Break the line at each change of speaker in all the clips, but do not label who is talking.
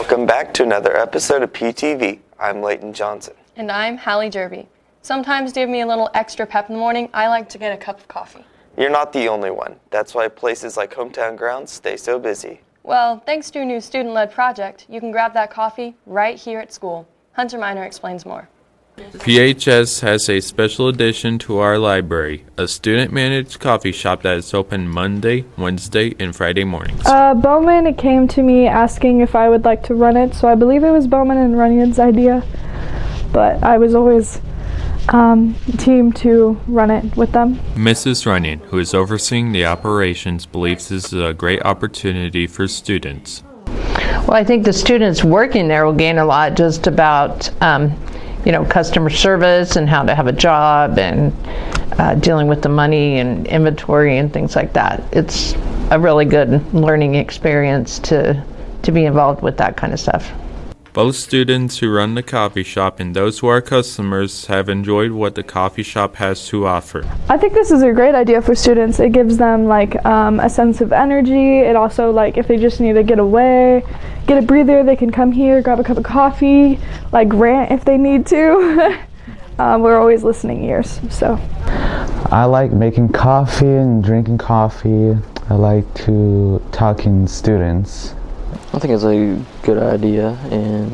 Welcome back to another episode of PTV. I'm Leighton Johnson.
And I'm Hallie Derby. Sometimes to give me a little extra pep in the morning, I like to get a cup of coffee.
You're not the only one. That's why places like Hometown Grounds stay so busy.
Well, thanks to a new student-led project, you can grab that coffee right here at school. Hunter Miner explains more.
PHS has a special addition to our library, a student-managed coffee shop that is open Monday, Wednesday, and Friday mornings.
Bowman came to me asking if I would like to run it, so I believe it was Bowman and Runyon's idea, but I was always team to run it with them.
Mrs. Runyon, who is overseeing the operations, believes this is a great opportunity for students.
Well, I think the students working there will gain a lot just about customer service and how to have a job and dealing with the money and inventory and things like that. It's a really good learning experience to be involved with that kind of stuff.
Both students who run the coffee shop and those who are customers have enjoyed what the coffee shop has to offer.
I think this is a great idea for students. It gives them a sense of energy. It also, if they just need to get away, get a breather, they can come here, grab a cup of coffee, rant if they need to. We're always listening ears, so.
I like making coffee and drinking coffee. I like to talk to students.
I think it's a good idea and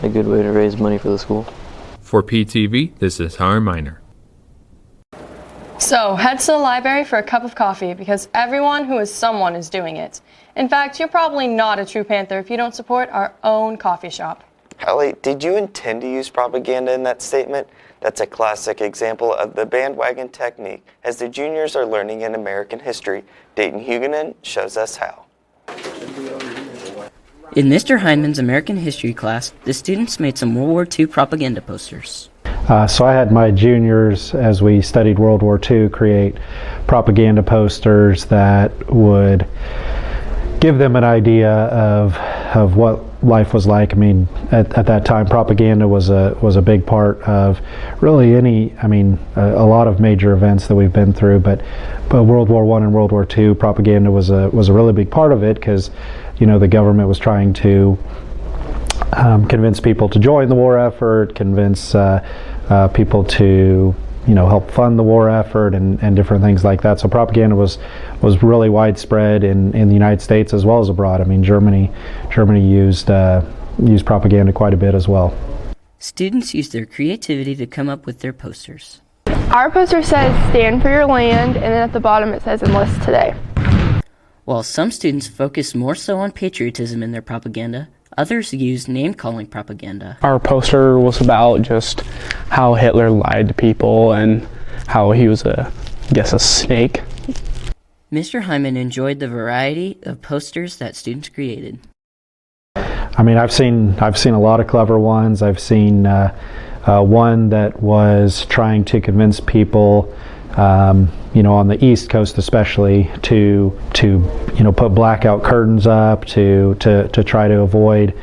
a good way to raise money for the school.
For PTV, this is Hunter Miner.
So, head to the library for a cup of coffee because everyone who is someone is doing it. In fact, you're probably not a true Panther if you don't support our own coffee shop.
Hallie, did you intend to use propaganda in that statement? That's a classic example of the bandwagon technique as the juniors are learning in American history. Dayton Huguenin shows us how.
In Mr. Hyman's American History class, the students made some World War II propaganda posters.
So I had my juniors, as we studied World War II, create propaganda posters that would give them an idea of what life was like. I mean, at that time, propaganda was a big part of really a lot of major events that we've been through. But World War I and World War II, propaganda was a really big part of it because, the government was trying to convince people to join the war effort, convince people to help fund the war effort and different things like that. So propaganda was really widespread in the United States as well as abroad. I mean, Germany used propaganda quite a bit as well.
Students used their creativity to come up with their posters.
Our poster says stand for your land, and then at the bottom it says enlist today.
While some students focus more so on patriotism in their propaganda, others use name-calling propaganda.
Our poster was about just how Hitler lied to people and how he was a snake.
Mr. Hyman enjoyed the variety of posters that students created.
I mean, I've seen a lot of clever ones. I've seen one that was trying to convince people, on the East Coast especially, to put blackout curtains up to try to avoid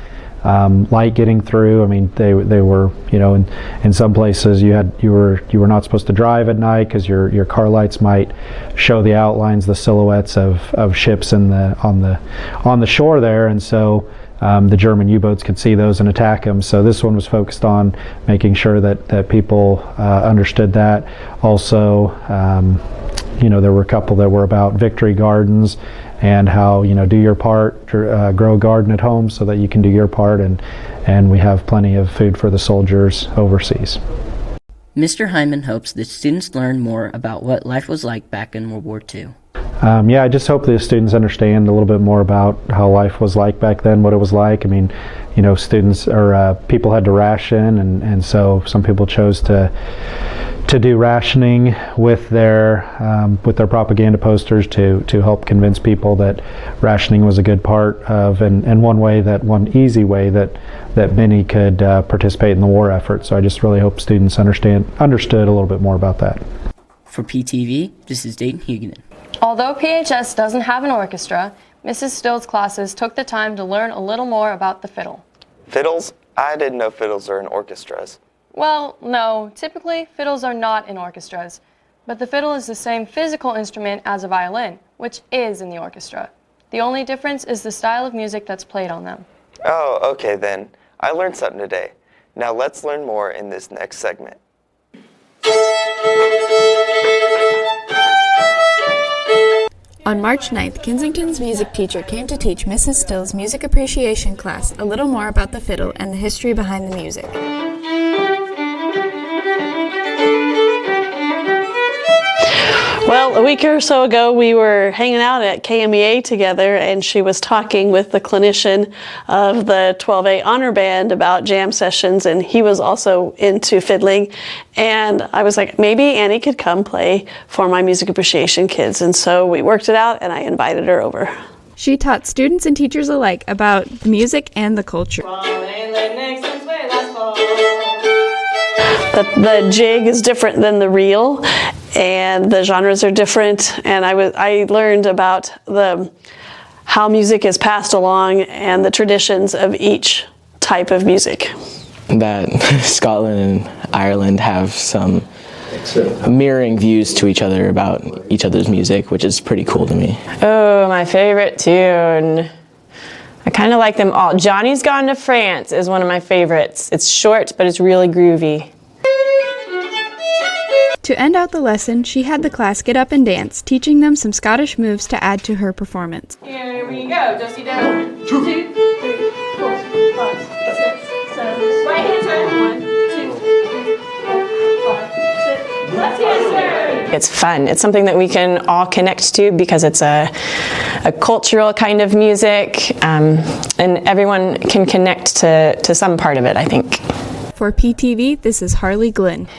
light getting through. I mean, they were in some places you were not supposed to drive at night because your car lights might show the outlines, the silhouettes of ships on the shore there, and so the German U-boats could see those and attack them. So this one was focused on making sure that people understood that. Also, there were a couple that were about victory gardens and how, do your part, grow a garden at home so that you can do your part, and we have plenty of food for the soldiers overseas.
Mr. Hyman hopes that students learn more about what life was like back in World War II.
I just hope the students understand a little bit more about how life was like back then, what it was like. I mean, students or people had to ration, and so some people chose to do rationing with their propaganda posters to help convince people that rationing was a good part of, and one easy way that many could participate in the war effort. So I just really hope students understood a little bit more about that.
For PTV, this is Dayton Huguenin.
Although PHS doesn't have an orchestra, Mrs. Still's classes took the time to learn a little more about the fiddle.
Fiddles? I didn't know fiddles are in orchestras.
Well, no, typically fiddles are not in orchestras, but the fiddle is the same physical instrument as a violin, which is in the orchestra. The only difference is the style of music that's played on them.
Oh, okay then. I learned something today. Now let's learn more in this next segment.
On March 9th, Kensington's music teacher came to teach Mrs. Still's music appreciation class a little more about the fiddle and the history behind the music.
Well, a week or so ago, we were hanging out at KMEA together, and she was talking with the clinician of the 12A honor band about jam sessions, and he was also into fiddling. And I was like, maybe Annie could come play for my music appreciation kids. And so we worked it out, and I invited her over.
She taught students and teachers alike about music and the culture.
The jig is different than the reel, and the genres are different, and I learned about how music is passed along and the traditions of each type of music.
That Scotland and Ireland have some mirroring views to each other about each other's music, which is pretty cool to me.
Oh, my favorite tune. I kind of like them all. Johnny's Gone to France is one of my favorites. It's short, but it's really groovy.
To end out the lesson, she had the class get up and dance, teaching them some Scottish moves to add to her performance.
Here we go. Josie down. 1, 2, 3, 4, 5, 6, 7. Right hand turn. 1, 2, 3, 4, 5, 6. Left hand turn.
It's fun. It's something that we can all connect to because it's a cultural kind of music, and everyone can connect to some part of it, I think.
For PTV, this is Harley Glynn.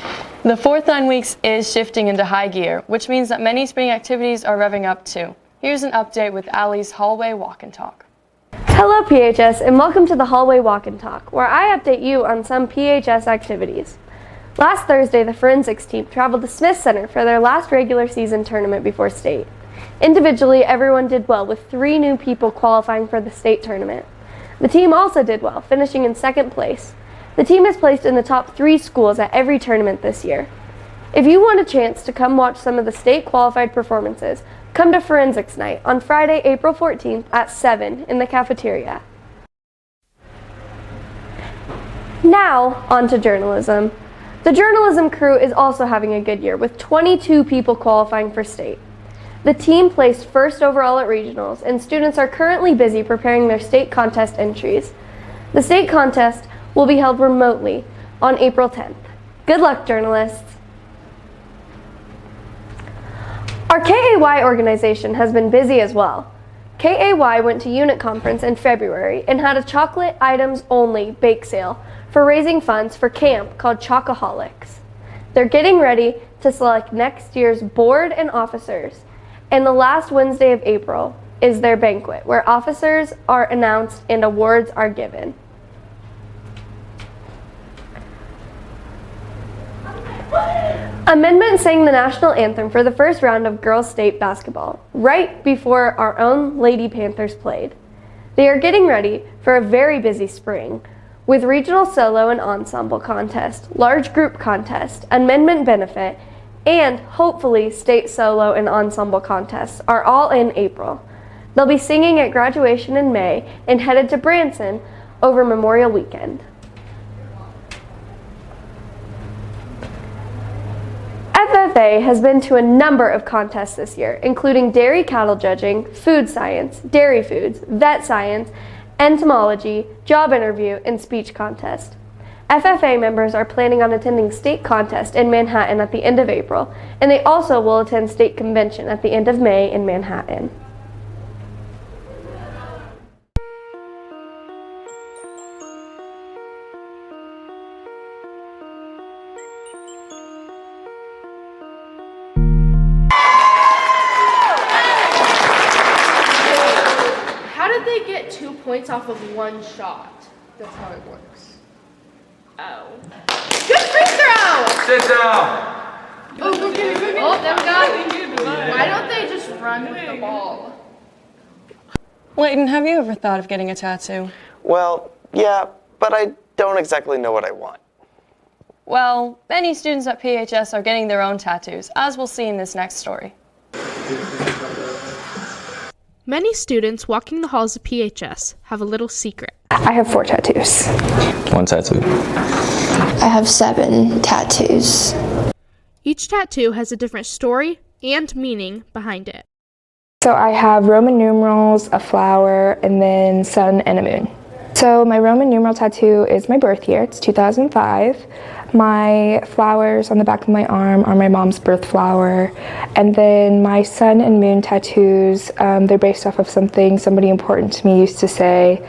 The fourth 9 weeks is shifting into high gear, which means that many spring activities are revving up too. Here's an update with Allie's Hallway Walk and Talk.
Hello PHS and welcome to the Hallway Walk and Talk, where I update you on some PHS activities. Last Thursday, the forensics team traveled to Smith Center for their last regular season tournament before state. Individually, everyone did well, with 3 new people qualifying for the state tournament. The team also did well, finishing in second place. The team is placed in the top 3 schools at every tournament this year. If you want a chance to come watch some of the state qualified performances, come to Forensics Night on Friday, April 14th at 7 in the cafeteria. Now, on to journalism. The journalism crew is also having a good year, with 22 people qualifying for state. The team placed first overall at regionals, and students are currently busy preparing their state contest entries. The state contest will be held remotely on April 10th. Good luck, journalists. Our KAY organization has been busy as well. KAY went to Unit Conference in February and had a chocolate items only bake sale for raising funds for camp called Chocoholics. They're getting ready to select next year's board and officers, and the last Wednesday of April is their banquet, where officers are announced and awards are given. Amendment sang the national anthem for the first round of girls' state basketball, right before our own Lady Panthers played. They are getting ready for a very busy spring, with regional solo and ensemble contest, large group contest, amendment benefit, and hopefully state solo and ensemble contests are all in April. They'll be singing at graduation in May and headed to Branson over Memorial Weekend. FFA has been to a number of contests this year, including dairy cattle judging, food science, dairy foods, vet science, entomology, job interview, and speech contest. FFA members are planning on attending state contest in Manhattan at the end of April, and they also will attend state convention at the end of May in Manhattan.
How did they get 2 points off of one shot? That's how it works. Oh. Good free throw!
Sit down.
Oh, go get it, go get it. Oh, them guys. Why don't they just run with the ball?
Layton, have you ever thought of getting a tattoo?
Well, yeah, but I don't exactly know what I want.
Well, many students at PHS are getting their own tattoos, as we'll see in this next story.
Many students walking the halls of PHS have a little secret.
I have 4 tattoos.
1 tattoo.
I have 7 tattoos.
Each tattoo has a different story and meaning behind it.
So I have Roman numerals, a flower, and then sun and a moon. So my Roman numeral tattoo is my birth year. It's 2005. My flowers on the back of my arm are my mom's birth flower. And then my sun and moon tattoos, they're based off of something somebody important to me used to say,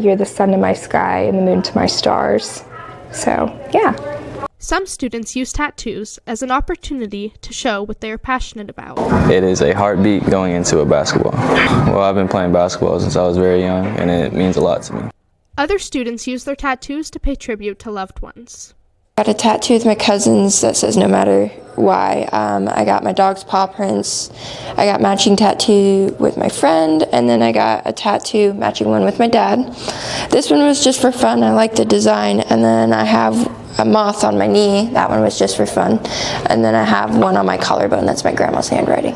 you're the sun to my sky and the moon to my stars. So, yeah.
Some students use tattoos as an opportunity to show what they are passionate about.
It is a heartbeat going into a basketball. Well, I've been playing basketball since I was very young, and it means a lot to me.
Other students use their tattoos to pay tribute to loved ones.
I got a tattoo with my cousins that says no matter why. I got my dog's paw prints. I got matching tattoo with my friend, and then I got a tattoo matching one with my dad. This one was just for fun. I like the design, and then I have a moth on my knee. That one was just for fun. And then I have one on my collarbone. That's my grandma's handwriting.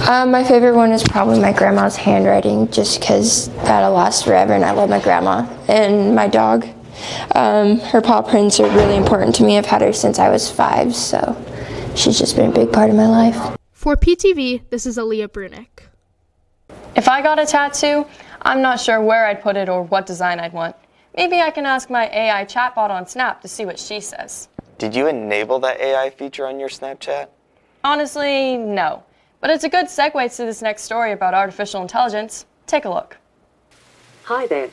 My favorite one is probably my grandma's handwriting, just because that'll last forever, and I love my grandma and my dog. Her paw prints are really important to me. I've had her since I was 5, so she's just been a big part of my life.
For PTV, this is Aaliyah Brunick.
If I got a tattoo, I'm not sure where I'd put it or what design I'd want. Maybe I can ask my AI chatbot on Snap to see what she says.
Did you enable that AI feature on your Snapchat?
Honestly, no. But it's a good segue to this next story about artificial intelligence. Take a look.
Hi there.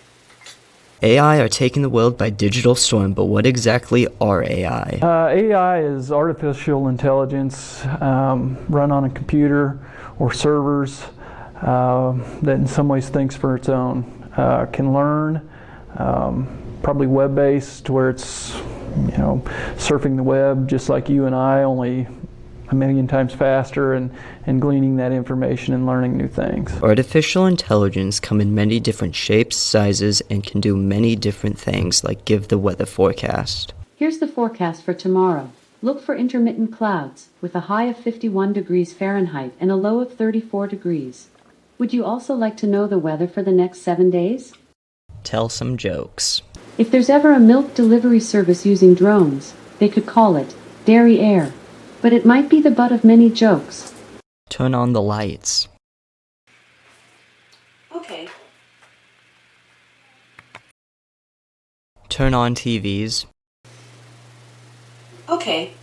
AI are taking the world by digital storm, but what exactly are AI?
AI is artificial intelligence run on a computer or servers that in some ways thinks for its own, can learn, probably web-based, where it's, you know, surfing the web just like you and I, only a million times faster, and gleaning that information and learning new things.
Artificial intelligence come in many different shapes, sizes, and can do many different things, like give the weather forecast.
Here's the forecast for tomorrow. Look for intermittent clouds with a high of 51 degrees Fahrenheit and a low of 34 degrees. Would you also like to know the weather for the next 7 days?
Tell some jokes.
If there's ever a milk delivery service using drones, they could call it Dairy Air. But it might be the butt of many jokes.
Turn on the lights.
Okay.
Turn on TVs.
Okay.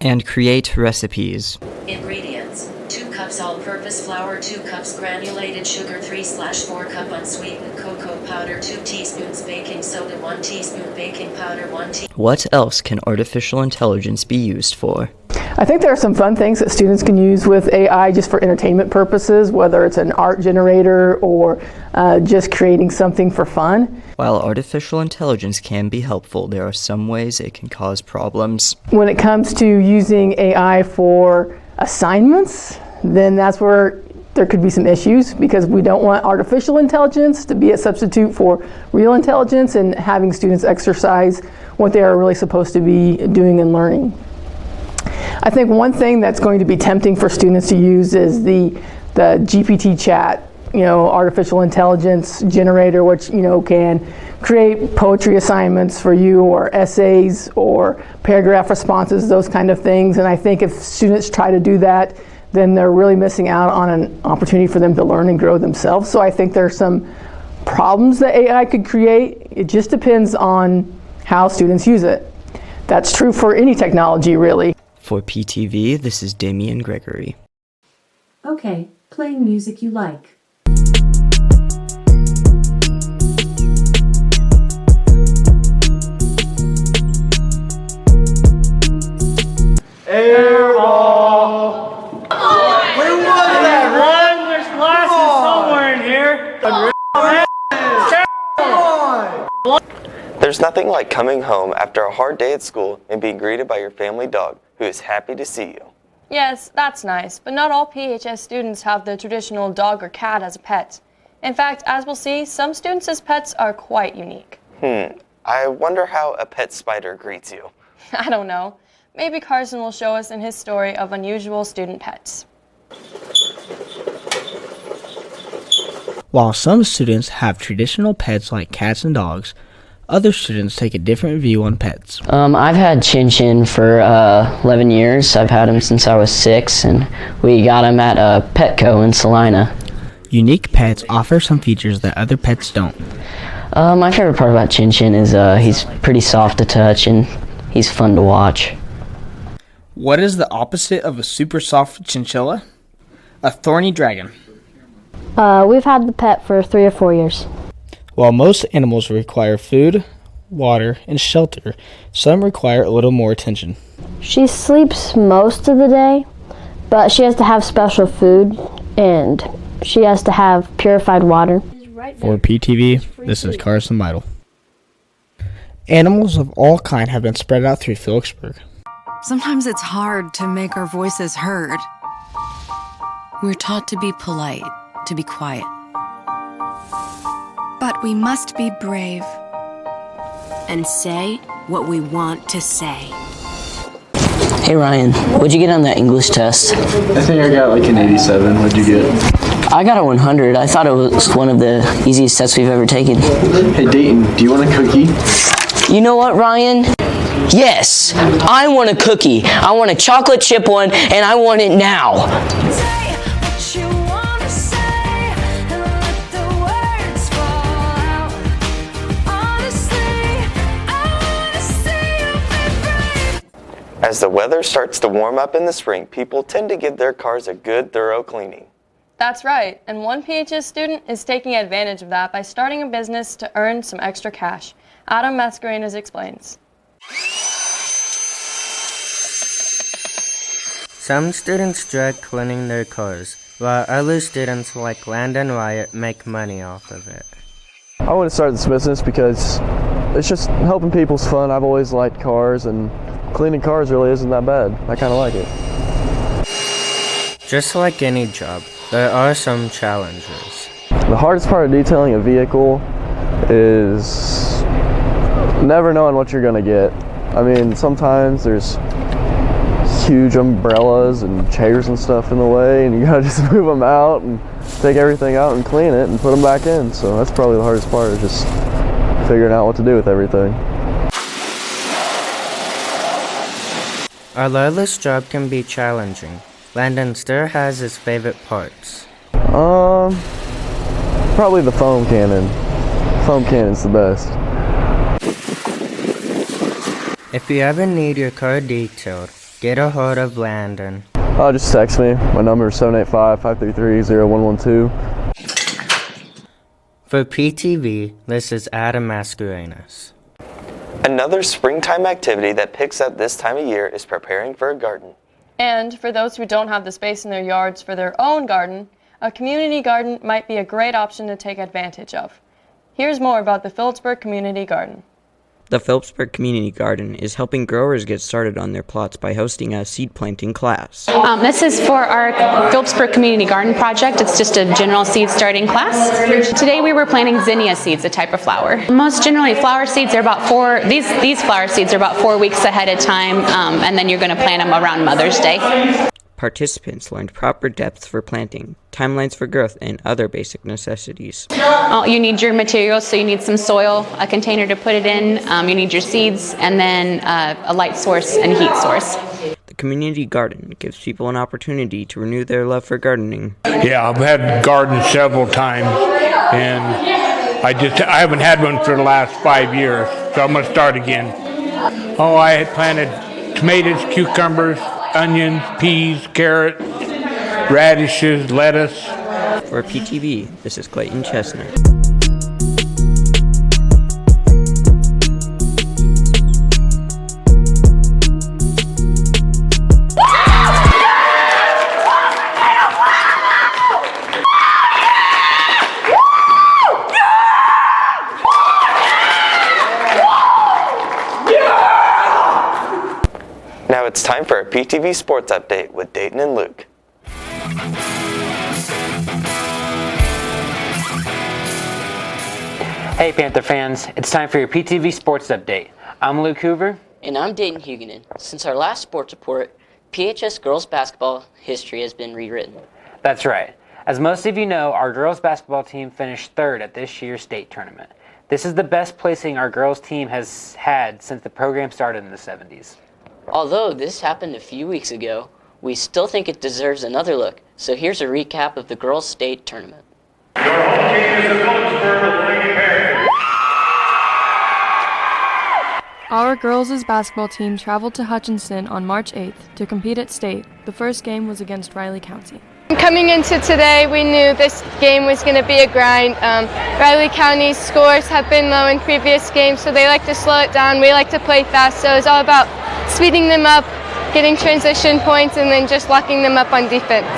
And create recipes.
Ingredients: 2 cups all-purpose flour, 2 cups granulated sugar, 3/4 cup unsweetened cocoa powder, 2 teaspoons baking soda, 1 teaspoon baking powder, 1 teaspoon.
What else can artificial intelligence be used for?
I think there are some fun things that students can use with AI just for entertainment purposes, whether it's an art generator or just creating something for fun.
While artificial intelligence can be helpful, there are some ways it can cause problems.
When it comes to using AI for assignments, then that's where there could be some issues, because we don't want artificial intelligence to be a substitute for real intelligence and having students exercise what they are really supposed to be doing and learning. I think one thing that's going to be tempting for students to use is the GPT chat, artificial intelligence generator, which, can create poetry assignments for you, or essays, or paragraph responses, those kind of things. And I think if students try to do that, then they're really missing out on an opportunity for them to learn and grow themselves. So I think there's some problems that AI could create. It just depends on how students use it. That's true for any technology, really.
For PTV, this is Damian Gregory.
Okay, playing music you like.
Airball! Where was that? Run! There's glasses somewhere in here.
There's nothing like coming home after a hard day at school and being greeted by your family dog, who is happy to see you.
Yes, that's nice, but not all PHS students have the traditional dog or cat as a pet. In fact, as we'll see, some students' pets are quite unique.
I wonder how a pet spider greets you.
I don't know. Maybe Carson will show us in his story of unusual student pets.
While some students have traditional pets like cats and dogs, other students take a different view on pets.
I've had Chin Chin for 11 years. I've had him since I was 6, and we got him at Petco in Salina.
Unique pets offer some features that other pets don't.
My favorite part about Chin Chin is he's pretty soft to touch and he's fun to watch.
What is the opposite of a super soft chinchilla? A thorny dragon.
We've had the pet for 3 or 4 years.
While most animals require food, water, and shelter, some require a little more attention.
She sleeps most of the day, but she has to have special food and she has to have purified water.
For PTV, this is Carson Meidel. Animals of all kinds have been spread out through Phillipsburg.
Sometimes it's hard to make our voices heard. We're taught to be polite, to be quiet. But we must be brave and say what we want to say.
Hey Ryan, what'd you get on that English test?
I think I got like an 87. What'd you get?
I got a 100. I thought it was one of the easiest tests we've ever taken.
Hey Dayton, do you want a cookie?
You know what, Ryan? Yes, I want a cookie. I want a chocolate chip one, and I want it now.
As the weather starts to warm up in the spring, people tend to give their cars a good, thorough cleaning.
That's right, and one PHS student is taking advantage of that by starting a business to earn some extra cash. Adam Mascarenas explains.
Some students dread cleaning their cars, while other students like Landon Wyatt make money off of it.
I want to start this business because it's just helping people's fun. I've always liked cars, and cleaning cars really isn't that bad. I kind of like it.
Just like any job, there are some challenges.
The hardest part of detailing a vehicle is never knowing what you're going to get. I mean, sometimes there's huge umbrellas and chairs and stuff in the way, and you gotta just move them out and take everything out and clean it and put them back in. So that's probably the hardest part, is just figuring out what to do with everything.
Although this job can be challenging, Landon still has his favorite parts.
Probably the foam cannon. Foam cannon's the best.
If you ever need your car detailed, get a hold of Landon.
Just text me. My number is 785-533-0112.
For PTV, this is Adam Mascarenas.
Another springtime activity that picks up this time of year is preparing for a garden.
And for those who don't have the space in their yards for their own garden, a community garden might be a great option to take advantage of. Here's more about the Phillipsburg Community Garden.
The Phillipsburg Community Garden is helping growers get started on their plots by hosting a seed planting class.
This is for our Phillipsburg Community Garden project. It's just a general seed starting class. Today we were planting zinnia seeds, a type of flower. Most generally, flower seeds are about these flower seeds are about 4 weeks ahead of time, and then you're going to plant them around Mother's Day.
Participants learned proper depth for planting, timelines for growth, and other basic necessities.
You need your materials, so you need some soil, a container to put it in, you need your seeds, and then a light source and heat source.
The community garden gives people an opportunity to renew their love for gardening.
Yeah, I've had gardens several times, and I haven't had one for the last 5 years, so I'm going to start again. I had planted tomatoes, cucumbers, onions, peas, carrots, radishes, lettuce.
For PTV, this is Clayton Chestnut.
Now it's time for a PTV Sports Update with Dayton and Luke.
Hey Panther fans, it's time for your PTV Sports Update. I'm Luke Hoover,
And I'm Dayton Huguenin. Since our last sports report, PHS girls basketball history has been rewritten.
That's right. As most of you know, our girls basketball team finished third at this year's state tournament. This is the best placing our girls team has had since the program started in the 70s.
Although this happened a few weeks ago, we still think it deserves another look. So here's a recap of the girls state tournament.
Your home team is the Phillipsburg Lady Panthers.
Our girls' basketball team traveled to Hutchinson on March 8th to compete at state. The first game was against Riley County.
Coming into today, we knew this game was going to be a grind. Riley County's scores have been low in previous games, so they like to slow it down. We like to play fast, so it's all about speeding them up, getting transition points, and then just locking them up on defense.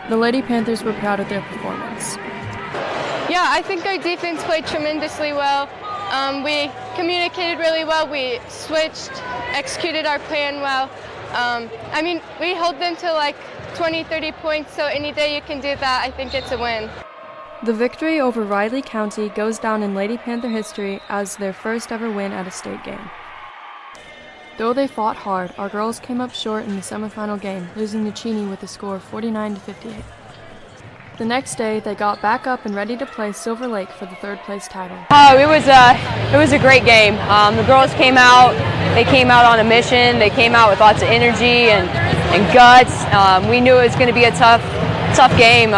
The Lady Panthers were proud of their performance.
Yeah, I think our defense played tremendously well. We communicated really well. We switched, executed our plan well. We hold them to like 20, 30 points, so any day you can do that, I think it's a win.
The victory over Riley County goes down in Lady Panther history as their first ever win at a state game. Though they fought hard, our girls came up short in the semifinal game, losing to Cheney with a score of 49-58. The next day, they got back up and ready to play Silver Lake for the third place title.
It was a great game. The girls came out. They came out on a mission. They came out with lots of energy and guts. We knew it was going to be a tough game.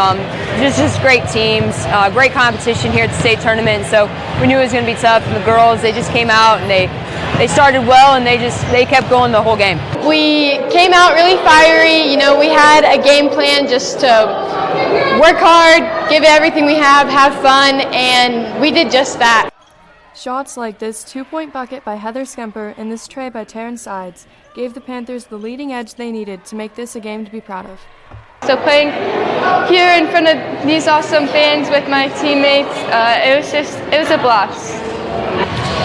Just great teams, great competition here at the state tournament. So we knew it was going to be tough. And the girls, they just came out and they started well, and they kept going the whole game.
We came out really fiery. We had a game plan just to work hard, give it everything we have fun, and we did just that.
Shots like this 2-point bucket by Heather Skemper and this tray by Taryn Sides gave the Panthers the leading edge they needed to make this a game to be proud of.
So playing here in front of these awesome fans with my teammates, it was a blast.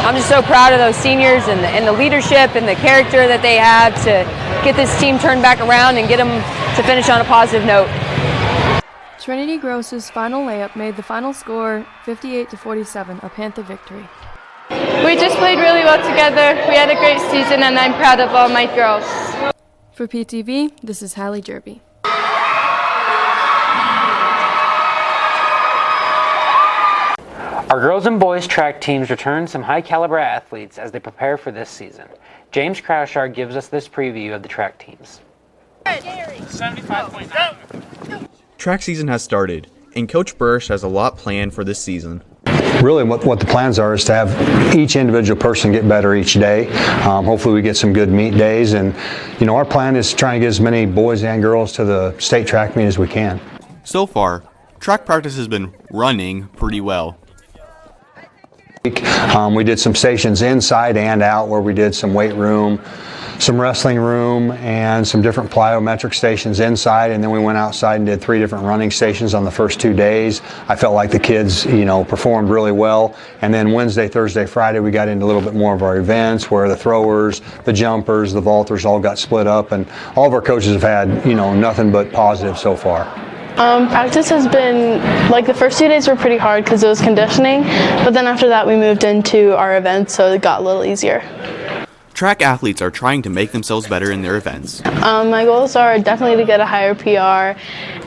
I'm just so proud of those seniors and the leadership and the character that they have to get this team turned back around and get them to finish on a positive note.
Trinity Gross's final layup made the final score 58-47, a Panther victory.
We just played really well together. We had a great season, and I'm proud of all my girls.
For PTV, this is Hallie Jerby.
Our girls and boys track teams return some high-caliber athletes as they prepare for this season. James Kraushar gives us this preview of the track teams.
75.9. Track season has started, and Coach Bursch has a lot planned for this season.
Really what the plans are is to have each individual person get better each day. Hopefully we get some good meet days, and our plan is to try and get as many boys and girls to the state track meet as we can.
So far, track practice has been running pretty well.
We did some stations inside and out where we did some weight room, some wrestling room, and some different plyometric stations inside, and then we went outside and did 3 different running stations on the first 2 days. I felt like the kids, performed really well. And then Wednesday, Thursday, Friday, we got into a little bit more of our events where the throwers, the jumpers, the vaulters all got split up, and all of our coaches have had, nothing but positive so far.
Practice has been, the first 2 days were pretty hard because it was conditioning, but then after that we moved into our events, so it got a little easier.
Track athletes are trying to make themselves better in their events.
My goals are definitely to get a higher PR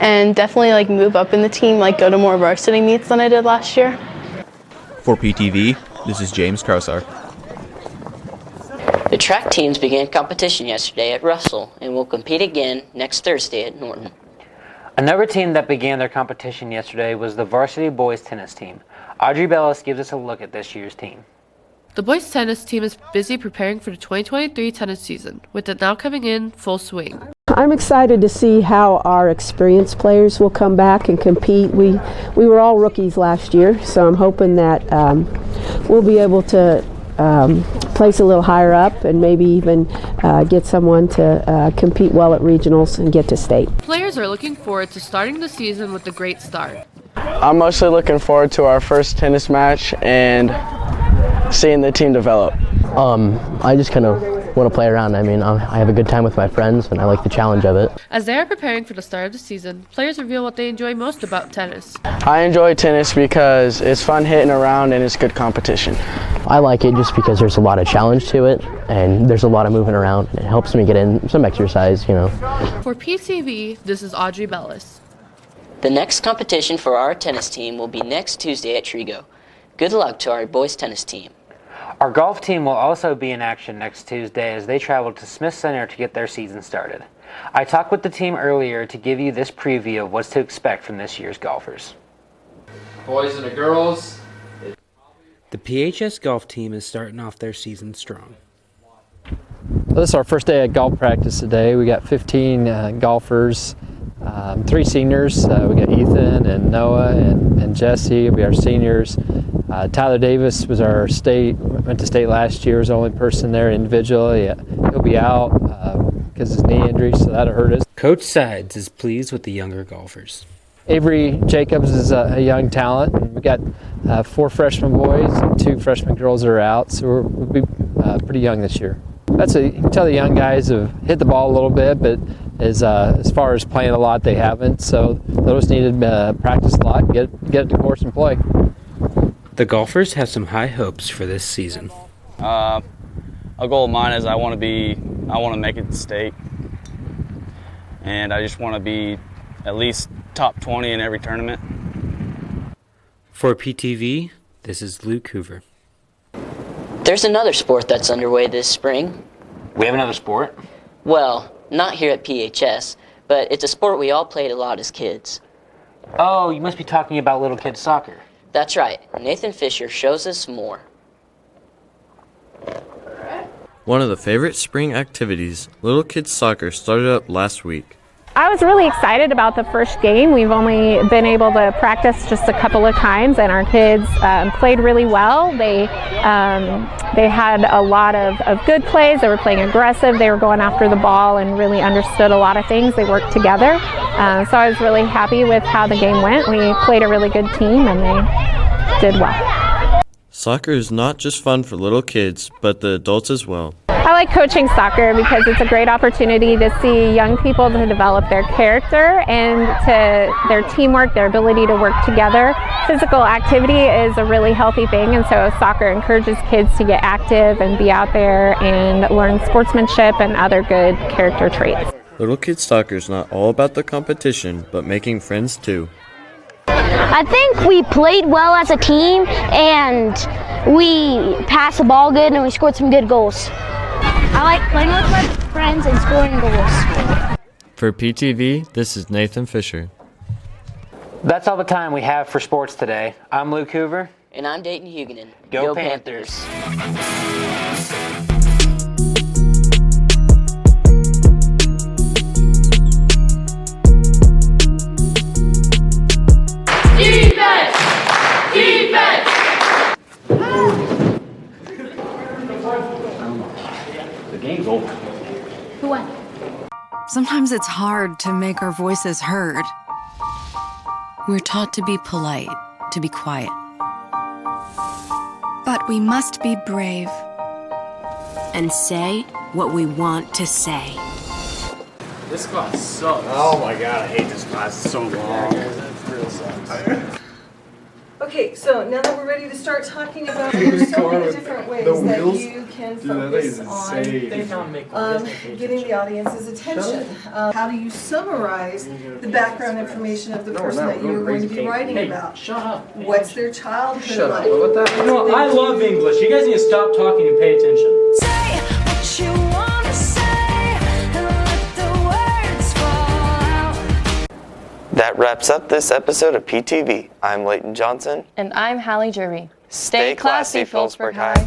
and definitely move up in the team, go to more varsity meets than I did last year.
For PTV, this is James Kraushar.
The track teams began competition yesterday at Russell and will compete again next Thursday at Norton.
Another team that began their competition yesterday was the varsity boys tennis team. Audrey Bellis gives us a look at this year's team.
The boys tennis team is busy preparing for the 2023 tennis season, with it now coming in full swing.
I'm excited to see how our experienced players will come back and compete. We were all rookies last year, so I'm hoping that we'll be able to place a little higher up and maybe even get someone to compete well at regionals and get to state.
Players are looking forward to starting the season with a great start.
I'm mostly looking forward to our first tennis match and seeing the team develop.
I just kind of
want to play around. I mean, I have a good time with my friends, and I like the challenge of it.
As they are preparing for the start of the season, players reveal what they enjoy most about tennis.
I enjoy tennis because it's fun hitting around and it's good competition.
I like it just because there's a lot of challenge to it, and there's a lot of moving around, and it helps me get in some exercise, you know.
For PTV, this is Audrey Bellis.
The next competition for our tennis team will be next Tuesday at Trigo. Good luck to our boys tennis team.
Our golf team will also be in action next Tuesday as they travel to Smith Center to get their season started. I talked with the team earlier to give you this preview of what's to expect from this year's golfers.
Boys and the girls.
The PHS golf team is starting off their season strong.
Well, this is our first day at golf practice today. We got 15 golfers, 3 seniors. We got Ethan and Noah and Jesse. We are seniors. Tyler Davis was our went to state last year, was the only person there individually. He'll be out because of his knee injury, so that'll hurt us.
Coach Sides is pleased with the younger golfers.
Avery Jacobs is a young talent. We got 4 freshman boys and 2 freshman girls that are out, so we'll be pretty young this year. You can tell the young guys have hit the ball a little bit, but as far as playing a lot, they haven't. So those needed practice a lot, get it to course and play.
The golfers have some high hopes for this season.
A goal of mine is I want to make it to state, and I just want to be at least top 20 in every tournament.
For PTV, this is Luke Hoover.
There's another sport that's underway this spring.
We have another sport?
Well, not here at PHS, but it's a sport we all played a lot as kids.
Oh, you must be talking about little kids soccer.
That's right. Nathan Fisher shows us more.
One of the favorite spring activities, little kids soccer, started up last week.
I was really excited about the first game. We've only been able to practice just a couple of times, and our kids played really well. They had a lot of good plays. They were playing aggressive. They were going after the ball and really understood a lot of things. They worked together. So I was really happy with how the game went. We played a really good team, and they did well.
Soccer is not just fun for little kids, but the adults as well.
I like coaching soccer because it's a great opportunity to see young people to develop their character and to their teamwork, their ability to work together. Physical activity is a really healthy thing, and so soccer encourages kids to get active and be out there and learn sportsmanship and other good character traits.
Little kids soccer is not all about the competition, but making friends too.
I think we played well as a team, and we passed the ball good, and we scored some good goals. I like playing with my friends and scoring goals.
For PTV, this is Nathan Fisher.
That's all the time we have for sports today. I'm Luke Hoover.
And I'm Dayton Huguenin.
Go Panthers.
Defense! Defense!
The game's over.
Who won? Sometimes it's hard to make our voices heard. We're taught to be polite, to be quiet. But we must be brave and say what we want to say.
This class sucks. Oh my god, I hate this class. It's so long. It really sucks.
Okay, so now that we're ready to start talking about, there's so many different ways that you can focus on getting the audience's attention. How do you summarize the background information of the person that you're going to be writing about?
Shut up.
What's their childhood
Shut up.
like?
What about that? No, I love English. You guys need to stop talking and pay attention.
Say what you want to say and let the words fall out.
That wraps up this episode of PTV. I'm Leighton Johnson.
And I'm Hallie Jervy.
Stay classy, Phillipsburg High.